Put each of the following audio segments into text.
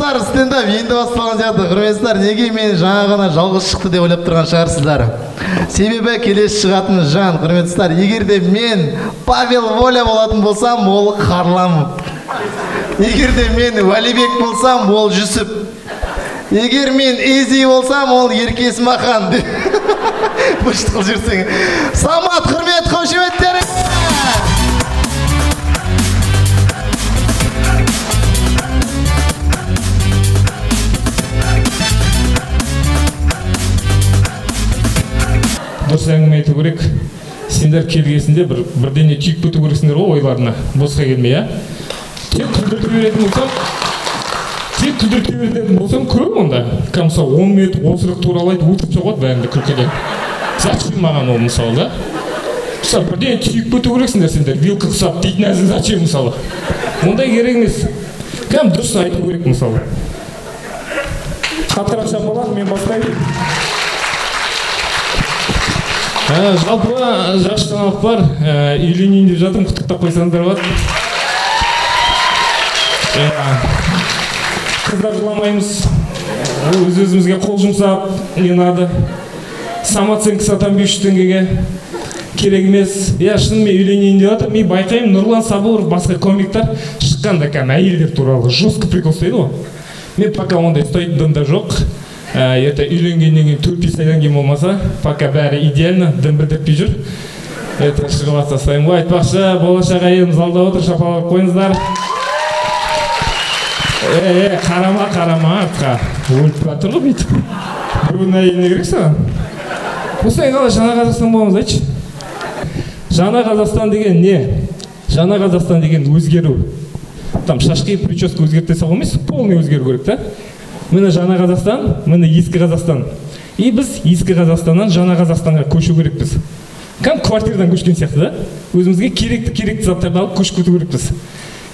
достар, стендап енді басталған сияқты. Құрметсіздер, неге мен жаңа ғана жалғыз шықты деп ойлап тұрған шығарсыздар. Себебі келесі шығатын жан, құрметсіздер, егер де мен Павел Воля болатын болсам, ол Харлам. Егер де мен Уәлибек болсам, ол Жүсіп. Егер мен Ези болсам, ол Еркес Махан. Бұшты қыл жүрсең. Самат, құрмет, қошеметтері! Дұрыс әңгіме айту керек. Сендер келгесінде бірдене түйіп кету керексіңдер ғой ойларына. Босқа келмей, а? Тек күлдіртіп беретін болсам, көрем онда. Мысалы 10 минут осырық туралы айтып өтіп соғады бәрінде күлкіден. Зачем маған ол мысалы, да? Мысалы бірдене түйіп кету керексіңдер сендер. Вилка құсап дейтін әзін зачем мысалы. Ондай керек емес. Кәм дұрыс айту керек мысалы. Қатырақ шапалақ, мен бастаймын. Жалпы жақсы жаңалық бар, үйленейін деп жатырмын, құттықтап қойсаңдар бар. Қыздар жыламаймыз, өз-өзімізге қол жұмсап, не надо. Самооценка сатам 500 теңгеге, керек емес. Шынымен үйленейін деп жатыр, мен байқаймын, Нұрлан Сабуров, басқа комиктар шыққанда кәм әйелдер туралы жестко прикол ұстайды ғой. Мен пока ондай ұстайтын да жоқ. Ерте үйленгеннен кейін 4-5 айдан кейін болмаса, пока бәрі идеально, дым білдіртпей жүр. Шығып тастаймын ғой, айтпақшы, болашақ әйелім залда отыр, шапалақ қойыңыздар. Қарама артқа. Өліп жатыр ғой бүйтіп. Біреудің әйеліне керек саған. Осылай қалай жаңа Қазақстан боламыз, айтшы. Жаңа Қазақстан деген не? Жаңа Қазақстан деген өзгеру. Там шашқи прическа өзгерте салу емес, полный өзгеру керек, та? Міне жаңа Қазақстан, міне ескі Қазақстан. И біз ескі Қазақстаннан жаңа Қазақстанға көшу керекпіз. Кәм квартирадан көшкен сияқты, да? Өзімізге керекті заттарды алып көшіп кету керекпіз.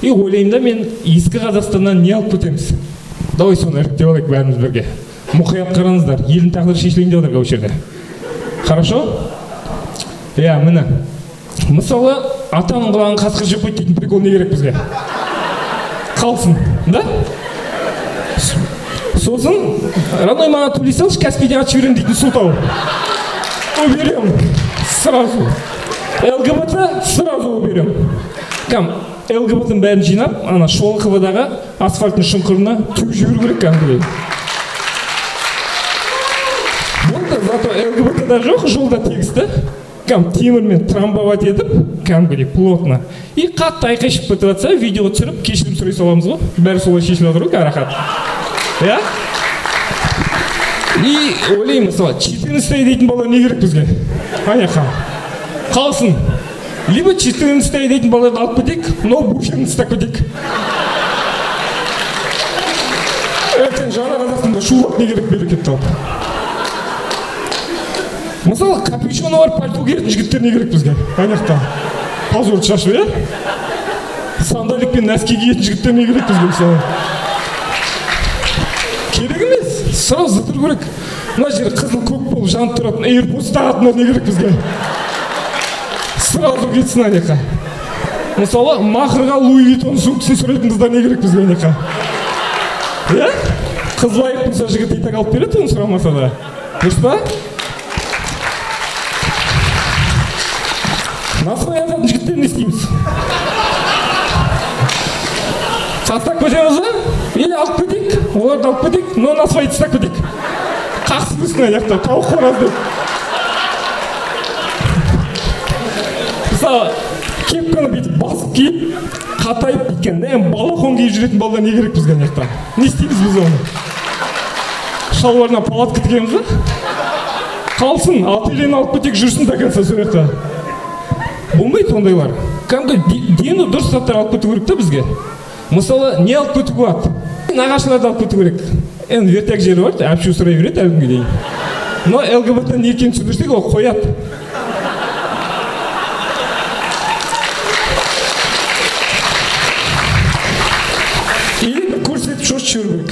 И ойлаймын да, мен ескі Қазақстаннан не алып кетеміз? Давай соны іріктеп алайық бәріміз бірге. Мұқият қараңыздар, елдің тағдыры шешілейін деп отыр осы жерде. Хорошо? Міне. Мысалы, атаның құлағын қасқыр жеп қойды дейтін прикол не керек бізге? Қалсын, да? Сосын, родной мама тулисалыш, Каспийден атып жіберем дейтін сылтау. Уберем. Сразу. ЛГБТ сразу уберем. Кәм, ЛГБТ'ның бәрін жинап, ана Шолоховадағы асфальттың шұңқырына түйіп жіберу керек кәмдіге. Болды, зато ЛГБТ'да жоқ, жолда тегісті. Кәм, темірмен трамбовать етіп, кәмгідей, плотно. И қатты айқайшып бітіп атса, видео түсіріп, кешірім сұрай соламыз ғой. Бәрі солай шешіліп отыр ғой, қарақат. И ойлаймын, мысалы, 14 дейтін бала не керек бізге? Аяқа. Қалсын. Либо 14 дейтін баларды алып кетейік, но буферін ұстап кетейік. Жаңа Қазақстанда шулап не керек берекетті алып. Мысалы, капюшоны бар пальто киетін жігіттер не керек бізге? Аяқта. Позорды шашу, Сандаликпен нәски киетін жігіттер не керек бізге, мысалы? Керек емес, сразу зытыр керек. Мына жер қызыл көк болып жанып тұратын AirPods тағатындар не керек бізге? Сразу кетсін анеқа. Мысалы, мақырға Луи Виттон сумкасын сұрайтын қыздар не керек бізге анеқа? Қыз лайық болса жігіт итак алып береді, оны сұрамаса да. Дұрыс па? Насыбай ататын жігіттер не істейміз? Тастап кетеміз ба? Или алып кетейік, оларды алып кетейік, но насыбай тастап кетейік. Қақсып өсін аяқта, тауық қораз деп. Мысалы, кепканы бүйтіп басып киіп, қатайып кеткен, балахон киіп жүретін балдар не керек бізге аяқта? Не істейміз біз оны? Шалбарына палатка тігеміз ба? Қалсын, ательені алып кетейік, жүрсін до конца сол жақта. Болмайды ондайлар. Кәдімгі дені дұрыс заттар алып кету керек та бізге. Мысалы, не алып кету болады? Нағашыларды алып кету керек. Енді вертяк жері бар, әпшу сұрай береді әлгінге дейін. Но ЛГБТ-ні не екенін түсіндірсек, ол қояды. Или бір көрсетіп шошып жіберу керек.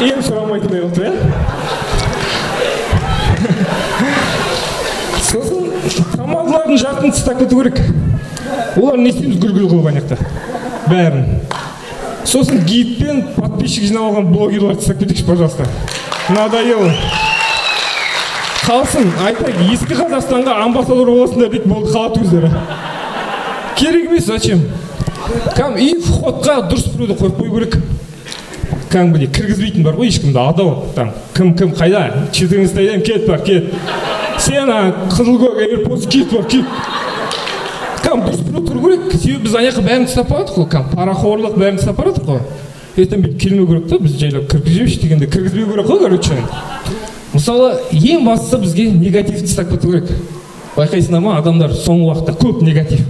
Ең сұрамайтындай болды, Сосын тамадылардың жартын тыстап кету керек. Олар не істейміз гүл-гүл қылып анақта. Бәрін. Сосын гидпен подписчик жинап алған блогерларды тастап кетейікші, пожалуйста. Надоело. Қалсын, айтайық, ескі Қазақстанға амбассадор боласыңдар дейді, болды, қалады өздері. Керек емес, зачем? И входқа дұрыс біреуді қойып қою керек. Кәдімгідей кіргізбейтін бар ғой, ешкімді адал. Кім қайда? 14-ден кет бар, кет. Сен Қызылкөк AirPods кет бар, кет. Дұрыс біреу тұру керек. Себебі біз аяққа бәрін тастап барадық қой. Парақорлық бәрін тастап барадық қой. Ертең бүйтіп келмеу керек та, біз жайлап кіргізбейміз дегенде кіргізбеу керек қой, короче. Мысалы, ең бастысы бізге негатив тастап кету керек. Байқайсыңдар ма, адамдар соңғы уақытта көп негатив.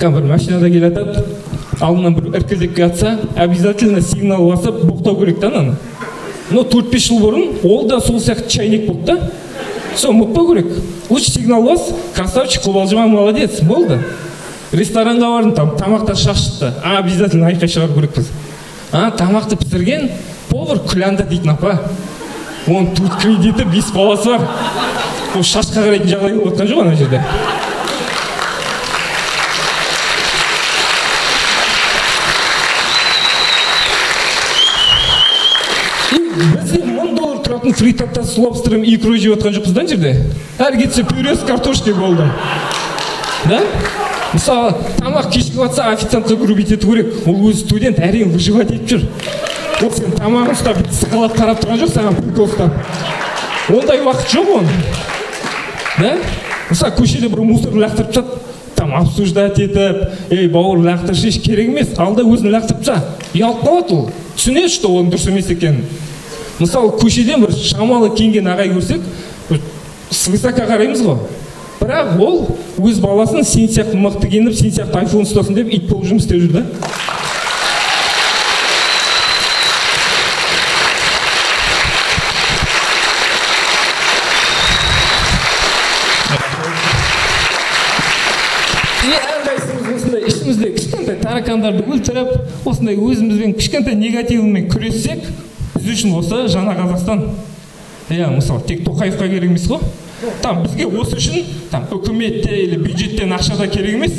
Бір машинада келатады, алдынан бір іркілдеп жатса, обязательно сигнал басып боқтау керек та ананы. Но 4-5 жыл бұрын ол да сол сияқты чайник болды да. Все, ұмытпау керек. Лучше сигнал бас, красавчик, қобалжыма, молодец, болды. Ресторанға бардым, там тамақтар шашытты. Обязательно айқай шығару керекпіз. Тамақты пісірген повар Күләнда дейтін апа. Оның 4 кредиті, 5 баласы бар. Ол шашқа қарайтын жағдай болып отқан жоқ ана жерде. Бізде $1000 тұратын фритатта с лобстером икру жеп отқан жоқпыз да жерде. Әр кетсе пюре с картошкой болды. Да? Мысалы, тамақ кешігіп жатса официантқа грубить ету керек. Ол өзі студент, әрең выживать етіп жүр. Ол сен тамағын ұстап, сықалап қарап тұрған жоқ, саған прикол ұстап. Ондай уақыт жоқ оның. Да? Мысалы, көшеде бір мусор лақтырып жатады, там обсуждать етіп, ей, бауыр лақтыршы еш керек емес, алда өзін лақтырып жатса, ұялып қалады ол. Түсінеді, что оның дұрыс емес екенін. Мысалы, көшеден бір шамалы киінген ағай көрсек, свысока қараймыз ғой. Бірақ ол өз баласын сен сияқты мықты киініп, сен сияқты айфон ұстасын деп ит болып жұмыс істеп жүр да. Ішімізде кішкентай таракандарды өлтіріп, осындай өзімізбен кішкентай негативмен күрессек, біз үшін осы жаңа Қазақстан. Мысалы, тек Тоқаевқа керек емес қой. Бізге осы үшін үкіметте или бюджеттен ақшада керек емес.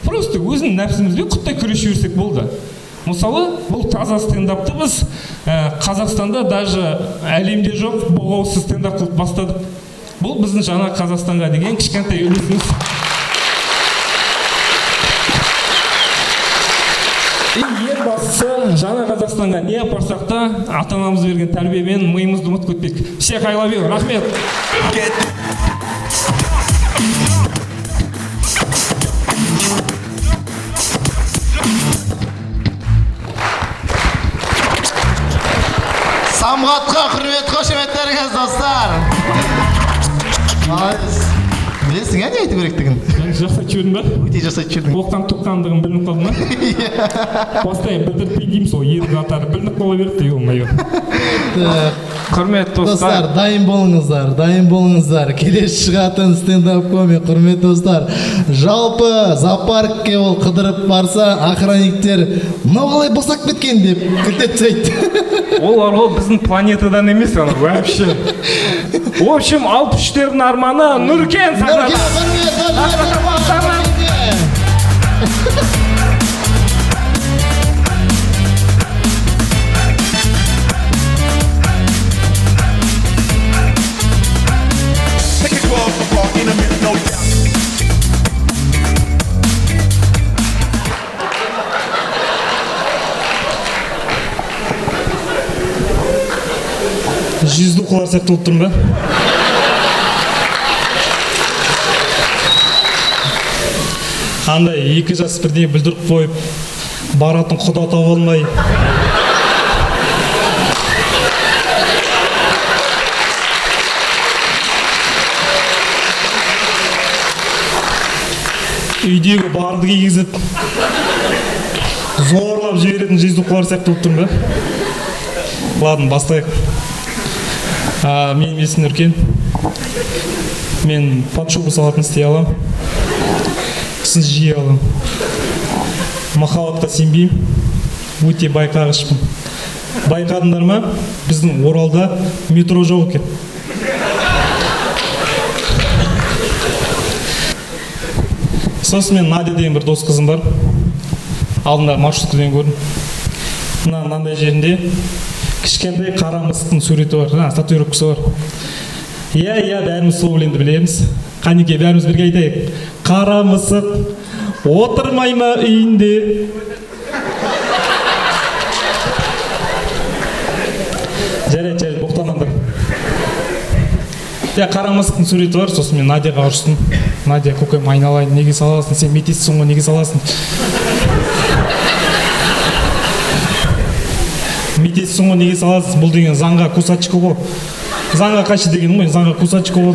Просто өзінің нәпсімізбен құттай күресіп жүрсек болды. Мысалы, бұл таза стендапты біз Қазақстанда, даже әлемде жоқ, боғаусыз стендап қылып бастадық. Бұл біздің жаңа Қазақстанға деген кішкентай үлесіміз. Ең бастысы, жаңа Қазақстанға не апарсақ та, ата-анамыз берген тәрбиемен миымызды ұмытып кетпейік. Всех I love you, рахмет. Самғатқа құрмет қошеметтеріңіз, достар. Білесің, не айту керектігін? Жасап жүрдің ба? Өте жасап жүрдің. Оққан-тоққандығын білініп қалды ма? Бастайын білдіртпей дейміз, ол еді қатары білініп қала берді, ой. Құрмет достар, дайын болыңыздар. Келесі шығатын стендап комик, құрмет достар. Жалпы зоопаркке ол қыдырып барса, охранниктер мынау қалай босап кеткен деп күлтеп тастайды. Ол біздің планетадан емес, вообще. В общем, 63-тердің арманы Нұркен сахнада. Жүзді құлар сияқты болып тұрмын ба? Андай 2 жас бірдеңе бүлдіріп қойып, баратын құда тауып алмай. Үйдегі барды кигізіп, зорлап жіберетін жүзді құлар сияқты болып тұрмын ба? Ладно, бастайық. Менің есімім Нұркен. Мен подшубы салатын істей алам. Сын жиі алам. Махаббатқа сенбеймін. Өте байқағышпын. Байқадыңдар ма? Біздің Оралда метро жоқ екен. Сосын мен Надя деген бір дос қызым бар. Алдында маршруткадан көрдім. мынандай жерінде кішкентай қара мысықтың суреті бар, татуировкасы бар. Иә, бәріміз сол өлеңді білеміз. Қанекей, бәріміз бірге айтайық. Қара мысық отырмай ма үйінде? Жарайды, боқтамаңдар. Қара мысықтың суреті бар, сосын мен Надяға ұрыстым. Надя, көкем, айналайын, неге саласың? Сен метессің ғой, неге саласың? Метессің ғой, неге саласың? Бұл деген заңға кусачка ғой. Заңға қайшы деген ғой, заңға кусачка ғой.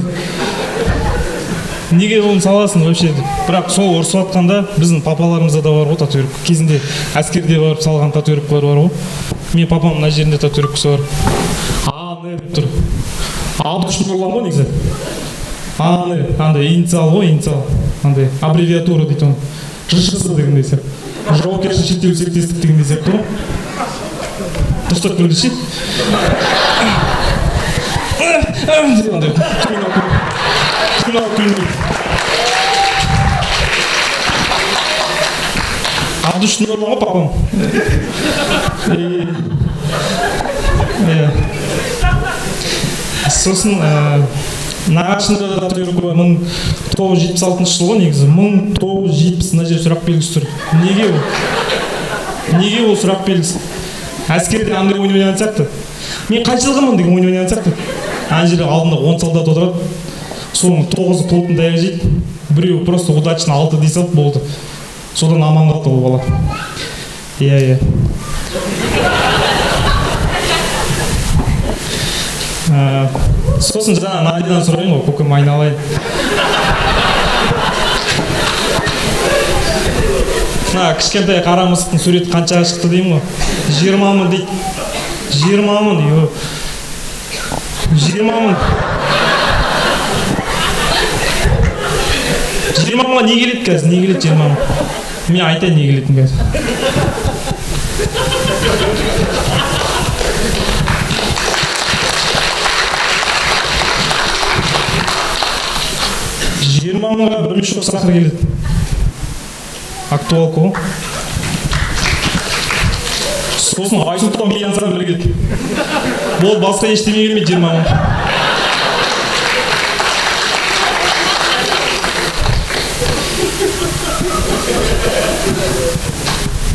Неге оны саласың вообще? Бірақ сол ұрысып атқанда біздің папаларымызда да бар ғой татуировка. Кезінде әскерде барып салған татуировкалар бар ғой. Мен папам мына жерінде татуировкасы бар. Не деп тұр. Абдуш Нұрлан ғой негізі. Андай инициал ғой, инициал. Андай аббревиатура дейді оны. ЖШС дегендей сияқты. Жауапкершілігі шектеулі серіктестік дегендей сияқты ғой. Дұрыстап көрдіңіз ше? Абдуш Нұрлан ғой папам. Сосын нағашында да татуировка бар. 1976 жылы негізі. 1970 мына жер сұрақ белгісі тұр. Неге ол? Неге ол сұрақ белгісі? Әскерде андай ойын ойнаған сияқты. Мен қай жылғымын деген ойын ойнаған сияқты. Ана жерде алдында 10 солдат отырады. Соның 9-ы қолтын таяқ жейді. Біреуі просто удачно 6 дей салып болды. Содан аман қалды ол бала. Иә. Сосын жаңа Надядан сұрайын ғой, көкем айналайын. Кішкентай қара мысықтың суреті қаншаға шықты деймін ғой. 20 дейді. 20 йо. 20 20 не келеді қазір? Не келеді 20? Мен айтайын не келетін қазір. Жиырмаға бір мешок сахар келеді. Актуалка ғой. Сосын Айсұлтан би ансамблі келеді. Бұл басқа ештеме келмейді 20-ға.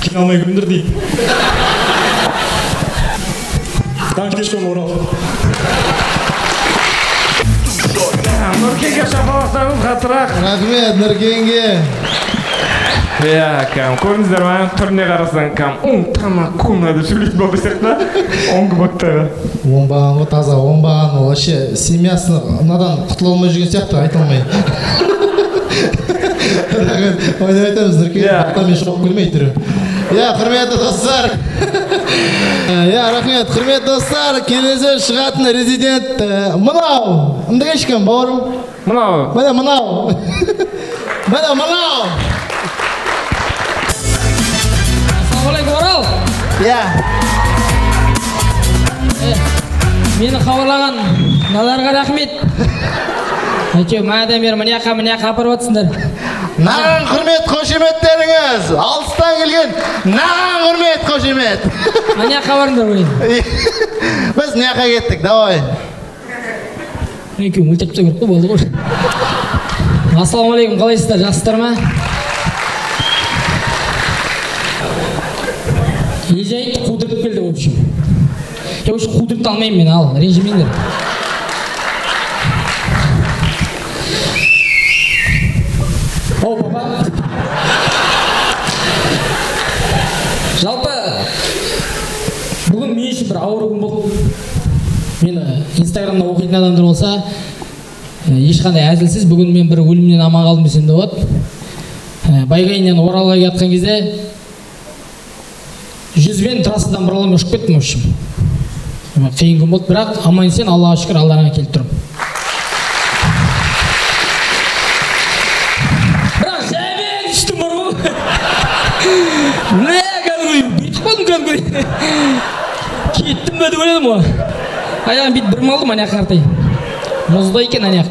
Қиналмай күндір дейді. Танкешком орал. Нұркенге шапалақтаңыз қатырақ. Рахмет Нұркенге. Көрдіңіздер ма? Түріне қарасаң тамакуна деп сөйлейтін болды сияқты. Оңғы бақтағы. Оңбаған ғой, таза оңбаған ғой. Вообще семьясына мынадан құтыла алмай жүрген сияқты, айта алмай. Ойнап айтамыз Нұркенге, атамен шоқ күлмей түрі. Құрметті достар. Рахмет, құрметті достар. Келесі шығатын резидент мынау. Мындай ешкім бауырым. Мынау. Міне мынау. Міне мынау. Ассалаумағалейкум, Орал. Мені хабарлаған мыналарға рахмет. Әйтеу, мәдәм бері мына жаққа апарып отырсыңдар. Наған құрмет қошеметтеріңіз. Алыстан келген наған құрмет қошемет. Мына жаққа барыңдар ойын. Біз мына жаққа кеттік, давай. Екеуің өлтіріп тастау керек қой, болды ғой. Ассалаумағалейкум, қалайсыздар, жақсыздар ма? Ежайт қудырып келді, в общем. Я вообще қудырып алмаймын мен, ал, ренжімеңдер. О, папа. Жалпы, бүгін мен үшін бір ауыр күн болды. Мені инстаграмда оқитын адамдар болса, ешқандай әзілсіз бүгін мен бір өлімнен аман қалдым десем де болады. Байғайыннан Оралға жатқан кезде 100-бен трассадан бұралам ұшып кеттім, в общем. Қиын күн болды, бірақ аман есен, Аллаға шүкір, Аллаға келіп тұрмын. Бірақ жәймен түстім бар ғой. Кәдімгі бүйтіп қалдым кәдімгі. Кеттім бе деп ойладым ғой. Аяғым бүйтіп бір малдым ана қартай. Мұзда екен ана.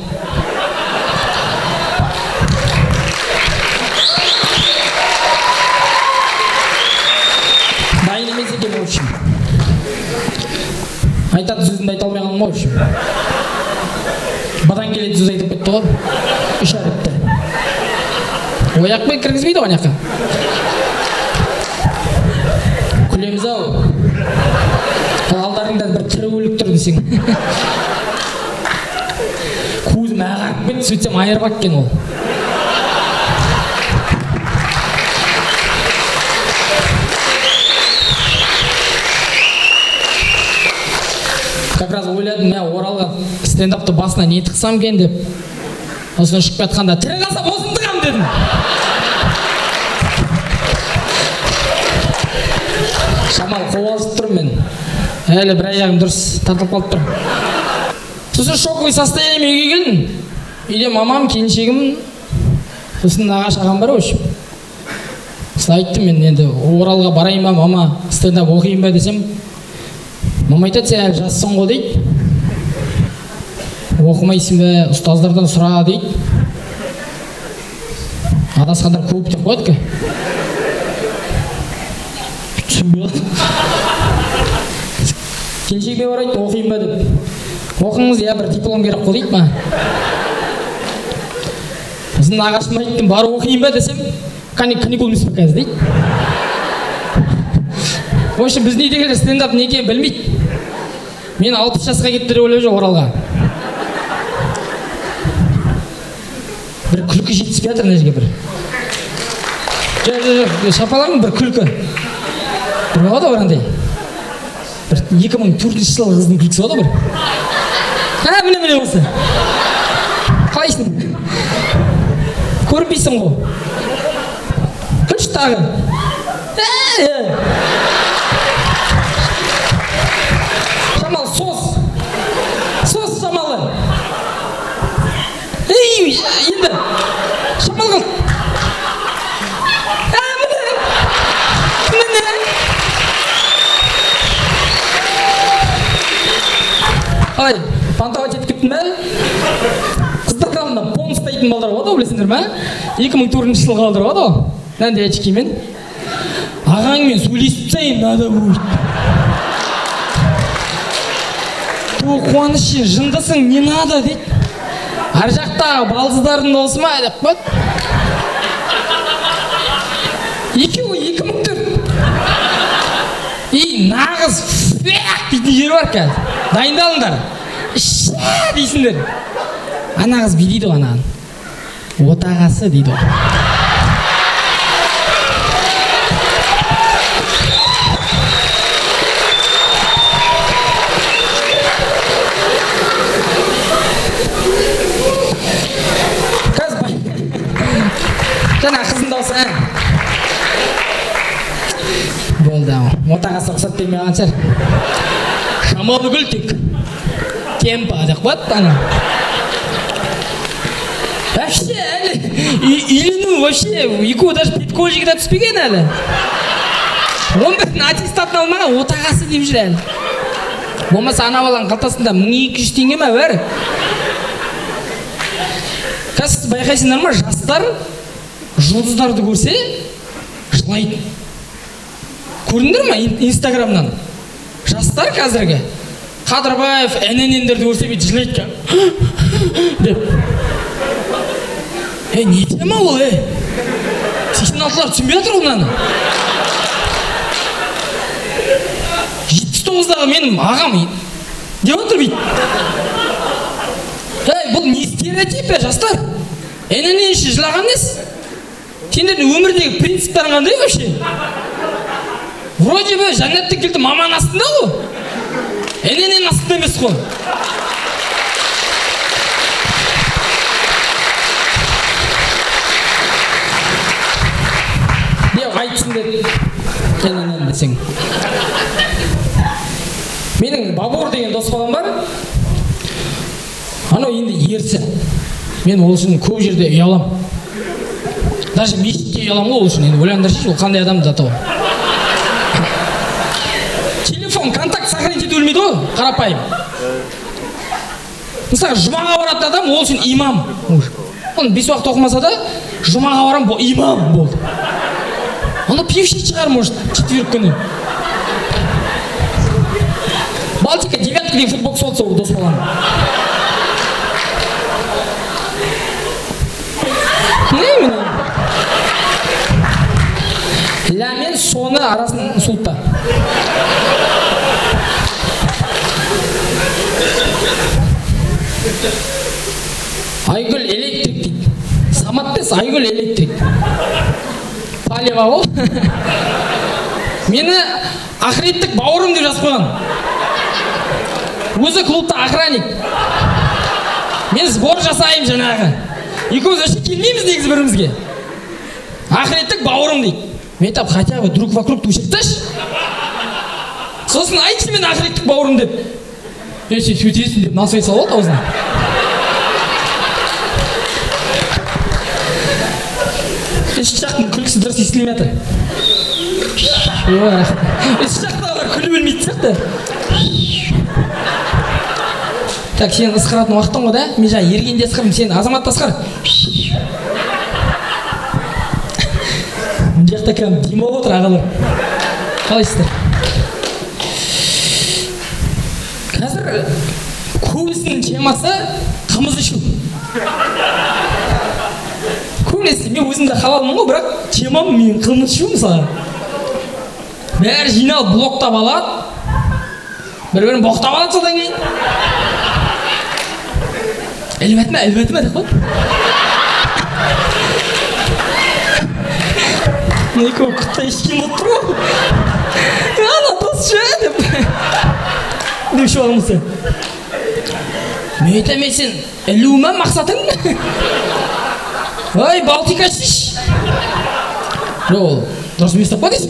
Дайын емес екен, в общем. айтатын сөзімді айта алмай қалдым ғой. Бадан келеді сөз айтып кетті ғой. Үш әріпті. Ояқпен кіргізбейді ғой ана жаққа. Күлеміз ау. Алдарыңда бір тірі өлік тұр десең. Көзім ағарып кетті, сөйтсем айырбақ екен ол. Как раз ойладым, мен Оралға стендапты басына не тықсам екен деп. Осыны шығып жатқанда тірі қалсам осыны тығам дедім. Шамал қобалжып тұрмын мен. Әлі бір аяғым дұрыс тартылып қалып тұр. Сосын шоковый состояниеме үйге келдім. Үйде мамам, келіншегім, сосын нағашы ағам бар ғой. Сосын айттым мен енді Оралға барайын ба, мама стендап оқиын ба десем, мама айтады, сен әлі жассың ғой дейді. Оқымайсың ба, ұстаздардан сұра дейді. Адасқандар көп деп қояды ка. Келіншегіме барайды, оқиын ба деп. Оқыңыз, я бір диплом керек қой дейді ма. Сосын нағашыма айттым, бар оқиын ба десем, каникул емес па қазір дейді. В общем, біздің үйдегілер стендап не екенін білмейді. Мен 60 жасқа кетті деп ойлап жүр Оралға. Бір күлкі жетіспей жатыр мына жерге бір. Жоқ, шапалағым бір күлкі. Бір болады ғой андай. Бір 2004 жылғы қыздың күлкісі болады бір. Міне осы. Қалайсың? Көрінбейсің ғой. Күлші тағы. Шамал, сос Шамалы. Енді Шамал қал. Міне. Қалай, пантауа жетіп кеттің бе? Қыздар қалында пон ұстайтын балдар болады ғой, білесіңдер ме? 2004 жылғы қалдар болады ғой. Мынандай очкимен. Ағаңмен сөйлесіп сайын надо будет. Қуаныш сен жындысың, не надо дейді. Ар жақтағы балсыздардың осы ма деп қойды. Екеуі 2004. Нағыз фәк дейтін жері бар қазір. Дайындалыңдар. Ша дейсіңдер. Ана қыз билейді ғой анаған. Отағасы дейді ғой. Жаңа қызың дауысы болды ау. Отағасы рұқсат бермей қалған шығар. Шамалы гүл тек темпа деп қояды ана. Вообще әлі үйлену вообще екеуі даже предколледжге түспеген әлі. 11-дің аттестатын алмаған отағасы деп жүр әлі. Болмаса ана баланың қалтасында 1200 теңге ме бәрі. Қазір байқайсыңдар ма, жастар жұлдыздарды көрсе жылайды. Көрдіңдер ма инстаграмнан? Жастар қазіргі Қадырбаев, НННдерді көрсе бейт жылайды деп. Не тема ол, 86-лар түсінбей жатыр онаны. 79-дағы менің ағам деп отыр бейт. Бұл не стереотип жастар? ННН үшін жылаған несі? Сендердің өмірдегі принциптарың қандай вообще? Вроде бы жәннаттан келді маман астында ғой. ННН астында емес қой. Деп айтсын деді. ННН десең. Менің Бабур деген дос балам бар. Анау енді ерсі. Мен ол үшін көп жерде ұялам. Даже мешітте ұялам ғой ол үшін. Енді ойлаңдаршы, ол қандай адам да тау. Телефон, контакт сохранить ету өлмейді ғой, қарапайым. Мысалы, жұмаға баратын адам ол үшін имам. Оны 5 уақыт оқымаса да, жұмаға барам имам болды. Оны пивший шығар, может, четверг күні. Балтика 9 деген футболка болды сол дос балам. Не міне? Ля мен соны арасын суытта. Айгүл электрик дейді. Саматтес Айгүл электрик. Палева ол. Мені ақыреттік бауырым деп жазып қойған. Өзі клубта охранник. Мен сбор жасайым жаңағы. Екеуміз вообще келмейміз негізі бірімізге. Ақыреттік бауырым дейді. Мен айтам, хотя бы друг вокруг тушекташ. Сосын айтшы мен ақыреттік бауырым деп. Сен сөйтесің деп насой салады аузына. Үш жақтың күлкісі дұрыс естілмей жатыр. Үш жақтағылар күліп өлмейді сияқты. Так, сен ысқыратын уақытың ғой да? Мен жаңа ергенде ысқырдым, сен азаматта ысқыр. Мына жақта кәдімгі демалып отыр ағалар. Қалайсыздар? Қазір көбісінің темасы қымыз ішу. Көбінесе мен өзімді халалмын ғой, бірақ темам мен қымыз ішу мысалы. Бәрі жиналып блоктап алады. Бір-бірін боқтап алады содан кейін. Әлбәтіме деп қойды. Екеуі құтта ешкен болып тұр ғой. Ана досшы деп. Деп шу алымызды. Мен айтам, сен ілуіме мақсатың? Ой, Балтика шиш. Ол, дұрыс емес тапқа дейсің?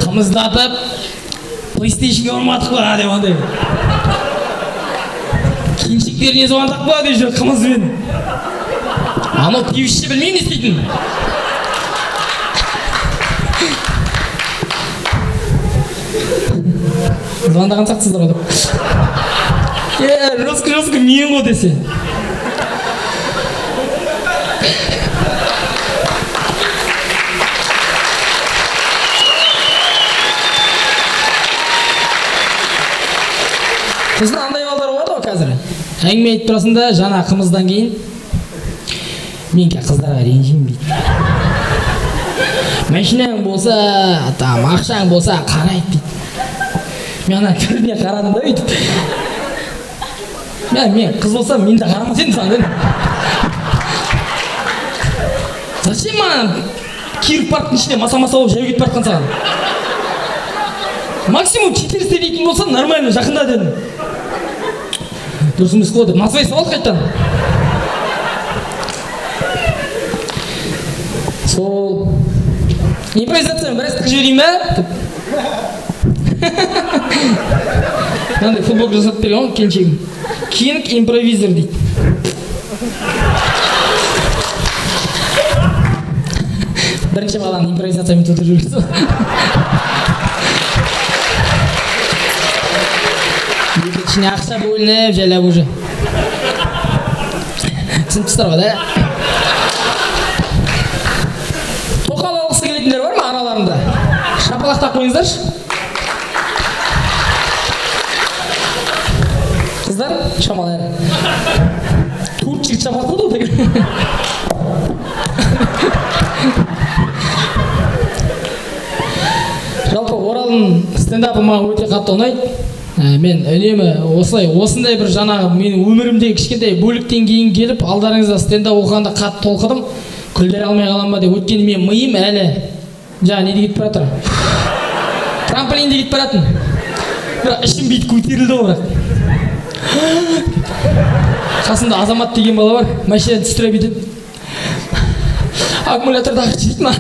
Қымыздатып, PlayStation'ға ұрмадық ба деп андай. Кеншіктеріне звондақ ба деп жүр қымызбен. Анау пивішші білмеймін не істейтін. Звондаған сақтысыздар ғой деп. Жосқы мен ғой десе. Біздің андай балдар болады ғой қазір. Әңгіме айтып тұрасында жаңа қымыздан кейін мен қыздарға ренжимін дейді. Машинаң болса, ақшаң болса қарайды дейді. Мен ана түріне қарадым да өйтіп. Мен қыз болсам мен де қарамас едім саған. Зачем маған Киров парктың ішіне маса-маса болып жаяу кетіп бара жатқан саған? Максимум 400 дейтін болса нормально жақында дедім. Дұрыс емес қой деп насыбай салады қайттан. Сол импровизацияны біраз тықып жіберейін ба? Мынандай футболка жасап берген ғой келіншегім. Кинг импровизор дейді. Бірінші баланы импровизациямен тұтып жүргізді. Екіншіне ақша бөлініп, жайлап уже. Түсініп тұстар ғой да? Тоқал алғысы келетіндер бар ма араларында? Шапалақтап қойыңыздаршы. Қыздар, шамалы әрі. Төрт жігіт шапалақтады ғой. Жалпы Оралдың стендапы маған өте қатты ұнайды. Мен үнемі осындай бір жаңағы менің өмірімдегі кішкентай бөліктен кейін келіп алдарыңызда стендап оқығанда қатты толқыдым. Күлдіре алмай қалам ба деп. Өйткені мен миым әлі жаңа неде кетіп баратыр. Трамплинде кетіп баратын. Бірақ ішім бүйтіп көтерілді ғой бірақ. Қасында Азамат деген бала бар. Машинаны түстіре бүйтеді. Аккумуляторда ақша дейді ма?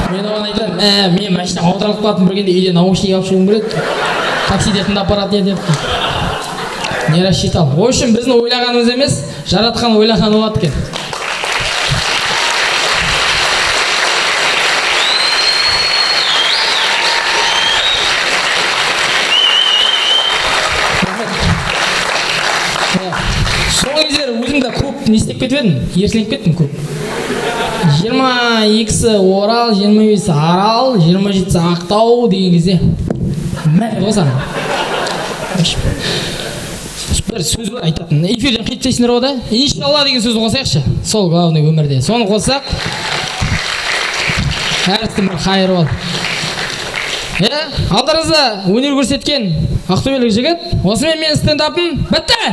Мен оған айтамын, мен машина аударылып қалатын біргенде үйде наушник алып шығуым келеді. Таксиде тыңдап барады деді. Не рассчитал. В общем, біздің ойлағанымыз емес, жаратқан ойлаған болады екен. Соңғы кездері өзім де көп не істеп кетіп едім, ерсіленіп кеттім көп. 22-сі Орал, 25-сі Арал, 27-сі Ақтау деген кезде мә болсаң. Бір сөз бар айтатын. Эфирден қиттайсыңдар ғой да? Иншалла деген сөзді қосайықшы. Сол главный өмірде. Соны қоссақ, әрістің бір қайыр бол. Алдарыңызда өнер көрсеткен ақтөбелік жігіт. Осымен мен стендапым бітті!